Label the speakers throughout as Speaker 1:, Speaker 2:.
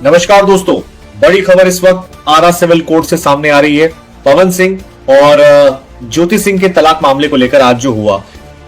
Speaker 1: नमस्कार दोस्तों, बड़ी खबर इस वक्त आरा सिविल कोर्ट से सामने आ रही है। पवन सिंह और ज्योति सिंह के तलाक मामले को लेकर आज जो हुआ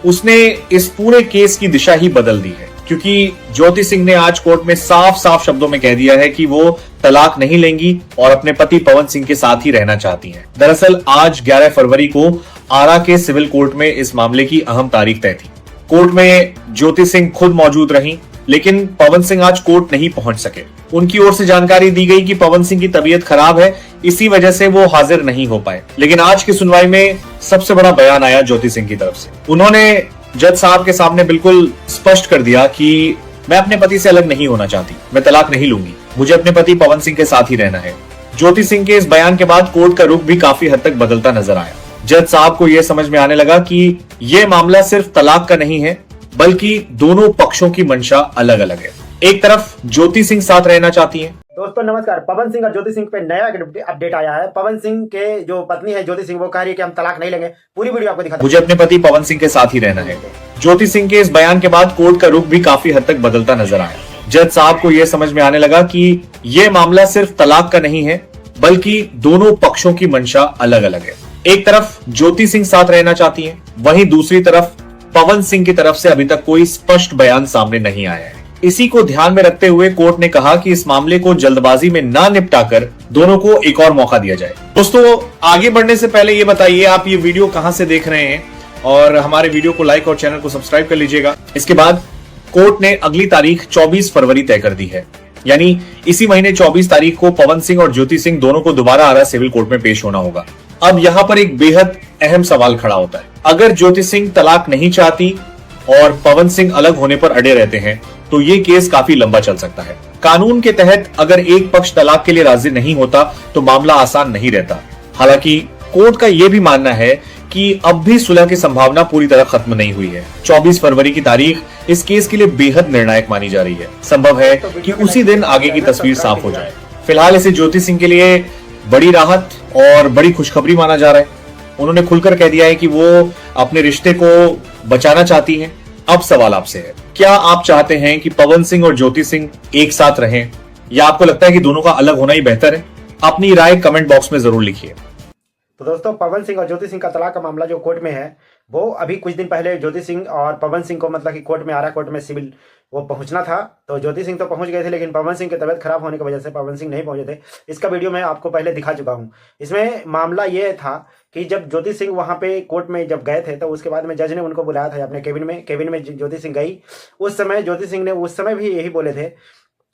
Speaker 1: उसने इस पूरे केस की दिशा ही बदल दी है, क्योंकि ज्योति सिंह ने आज कोर्ट में साफ साफ शब्दों में कह दिया है कि वो तलाक नहीं लेंगी और अपने पति पवन सिंह के साथ ही रहना चाहती हैं। दरअसल आज 11 फरवरी को आरा के सिविल कोर्ट में इस मामले की अहम तारीख तय थी। कोर्ट में ज्योति सिंह खुद मौजूद रहीं, लेकिन पवन सिंह आज कोर्ट नहीं पहुंच सके। उनकी ओर से जानकारी दी गई कि पवन सिंह की तबीयत खराब है, इसी वजह से वो हाजिर नहीं हो पाए। लेकिन आज की सुनवाई में सबसे बड़ा बयान आया ज्योति सिंह की तरफ से। उन्होंने जज साहब के सामने बिल्कुल स्पष्ट कर दिया कि मैं अपने पति से अलग नहीं होना चाहती, मैं तलाक नहीं लूंगी, मुझे अपने पति पवन सिंह के साथ ही रहना है। ज्योति सिंह के इस बयान के बाद कोर्ट का रुख भी काफी हद तक बदलता नजर आया। जज साहब को यह समझ में आने लगा कि यह मामला सिर्फ तलाक का नहीं है, बल्कि दोनों पक्षों की मंशा अलग अलग है। एक तरफ ज्योति सिंह साथ रहना चाहती हैं।
Speaker 2: दोस्तों नमस्कार। पवन सिंह और ज्योति सिंह पे नया अपडेट आया है। पवन सिंह के जो पत्नी है ज्योति सिंह, वो कह रही है कि हम तलाक नहीं लेंगे। पूरी वीडियो आपको दिखाता हूं।
Speaker 1: मुझे अपने पति पवन सिंह के साथ ही रहना है। ज्योति सिंह के इस बयान के बाद कोर्ट का रुख भी काफी हद तक बदलता नजर आया। जज साहब को यह समझ में आने लगा कि यह मामला सिर्फ तलाक का नहीं है, बल्कि दोनों पक्षों की मंशा अलग अलग है। एक तरफ ज्योति सिंह साथ रहना चाहती है, वहीं दूसरी तरफ पवन सिंह की तरफ से अभी तक कोई स्पष्ट बयान सामने नहीं आया है। इसी को ध्यान में रखते हुए कोर्ट ने कहा कि इस मामले को जल्दबाजी में ना निपटाकर दोनों को एक और मौका दिया जाए। दोस्तों, आगे बढ़ने से पहले ये बताइए आप ये वीडियो कहां से देख रहे हैं, और हमारे वीडियो को लाइक और चैनल को सब्सक्राइब कर लीजिएगा। इसके बाद कोर्ट ने अगली तारीख 24 फरवरी तय कर दी है, यानी इसी महीने 24 तारीख को पवन सिंह और ज्योति सिंह दोनों को दोबारा आरा सिविल कोर्ट में पेश होना होगा। अब यहाँ पर एक बेहद अहम सवाल खड़ा होता है। अगर ज्योति सिंह तलाक नहीं चाहती और पवन सिंह अलग होने पर अड़े रहते हैं, तो ये केस काफी लंबा चल सकता है। कानून के तहत अगर एक पक्ष तलाक के लिए राजी नहीं होता तो मामला आसान नहीं रहता। हालांकि कोर्ट का यह भी मानना है कि अब भी सुलह की संभावना पूरी तरह खत्म नहीं हुई है। 24 फरवरी की तारीख इस केस के लिए बेहद निर्णायक मानी जा रही है। संभव है कि उसी दिन आगे की तस्वीर साफ हो जाए। फिलहाल इसे ज्योति सिंह के लिए बड़ी राहत और बड़ी खुशखबरी माना जा रहा है। उन्होंने खुलकर कह दिया है कि वो अपने रिश्ते को बचाना चाहती हैं। अब सवाल आपसे है, क्या आप चाहते हैं कि पवन सिंह और ज्योति सिंह एक साथ रहें, या आपको लगता है कि दोनों का अलग होना ही बेहतर है? अपनी राय कमेंट बॉक्स में जरूर लिखिए।
Speaker 2: तो दोस्तों, पवन सिंह और ज्योति सिंह का तलाक का मामला जो कोर्ट में है, वो अभी कुछ दिन पहले ज्योति सिंह और पवन सिंह को मतलब कि कोर्ट में, आरा कोर्ट में सिविल वो पहुंचना था। तो ज्योति सिंह तो पहुंच गए थे, लेकिन पवन सिंह की तबीयत खराब होने की वजह से पवन सिंह नहीं पहुंचे थे। इसका वीडियो मैं आपको पहले दिखा चुका हूं। इसमें मामला ये था कि जब ज्योति सिंह वहां पे कोर्ट में जब गए थे, तो उसके बाद में जज ने उनको बुलाया था अपने केबिन में ज्योति सिंह गई। उस समय ज्योति सिंह ने उस समय भी यही बोले थे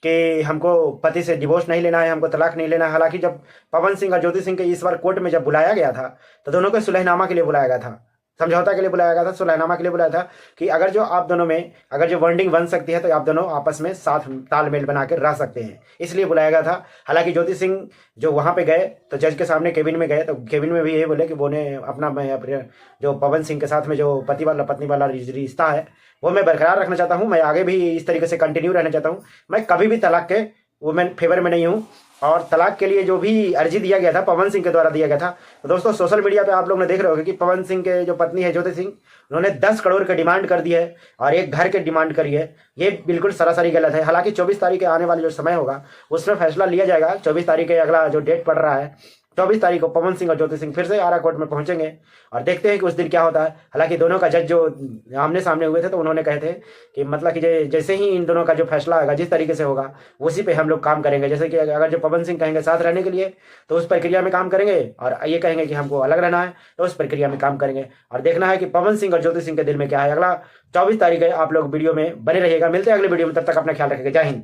Speaker 2: कि हमको पति से डिवोर्स नहीं लेना है, हमको तलाक नहीं लेना है। हालांकि जब पवन सिंह और ज्योति सिंह के इस बार कोर्ट में जब बुलाया गया था, तो दोनों को सुलहनामा के लिए बुलाया गया था, समझौता के लिए बुलाया गया था, सुलहनामा के लिए बुलाया था कि अगर जो आप दोनों में अगर जो बॉन्डिंग बन सकती है, तो आप दोनों आपस में साथ तालमेल बना के रह सकते हैं, इसलिए बुलाया गया था। हालांकि ज्योति सिंह जो वहां पे गए तो जज के सामने केबिन में गए, तो केबिन में भी यही बोले कि वो ने अपना मैं जो पवन सिंह के साथ में जो पति वाला पत्नी वाला रिश्ता है, वो मैं बरकरार रखना चाहता हूँ। मैं आगे भी इस तरीके से कंटिन्यू रहना चाहता हूँ। मैं कभी भी तलाक के वो मैं फेवर में नहीं हूँ। और तलाक के लिए जो भी अर्जी दिया गया था, पवन सिंह के द्वारा दिया गया था। तो दोस्तों, सोशल मीडिया पे आप लोग ने देख रहे होंगे कि पवन सिंह के जो पत्नी है ज्योति सिंह, उन्होंने 10 करोड़ की डिमांड कर दी है और एक घर की डिमांड करी है। ये बिल्कुल सरासरी गलत है। हालांकि 24 तारीख के आने वाले जो समय होगा उसमें फैसला लिया जाएगा। 24 तारीख के अगला जो डेट पड़ रहा है, 24 तारीख को पवन सिंह और ज्योति सिंह फिर से आरा कोर्ट में पहुंचेंगे और देखते हैं कि उस दिन क्या होता है। हालांकि दोनों का जज जो आमने सामने हुए थे, तो उन्होंने कहे थे कि मतलब कि जैसे ही इन दोनों का जो फैसला आएगा, जिस तरीके से होगा, उसी पे हम लोग काम करेंगे। जैसे कि अगर जो पवन सिंह कहेंगे साथ रहने के लिए, तो उस प्रक्रिया में काम करेंगे, और ये कहेंगे कि हमको अलग रहना है, तो उस प्रक्रिया में काम करेंगे। और देखना है कि पवन सिंह और ज्योति सिंह के दिल में क्या है। अगला 24 तारीख है। आप लोग वीडियो में बने रहिएगा। मिलते हैं अगले वीडियो में, तब तक अपना ख्याल रखिएगा। जय हिंद।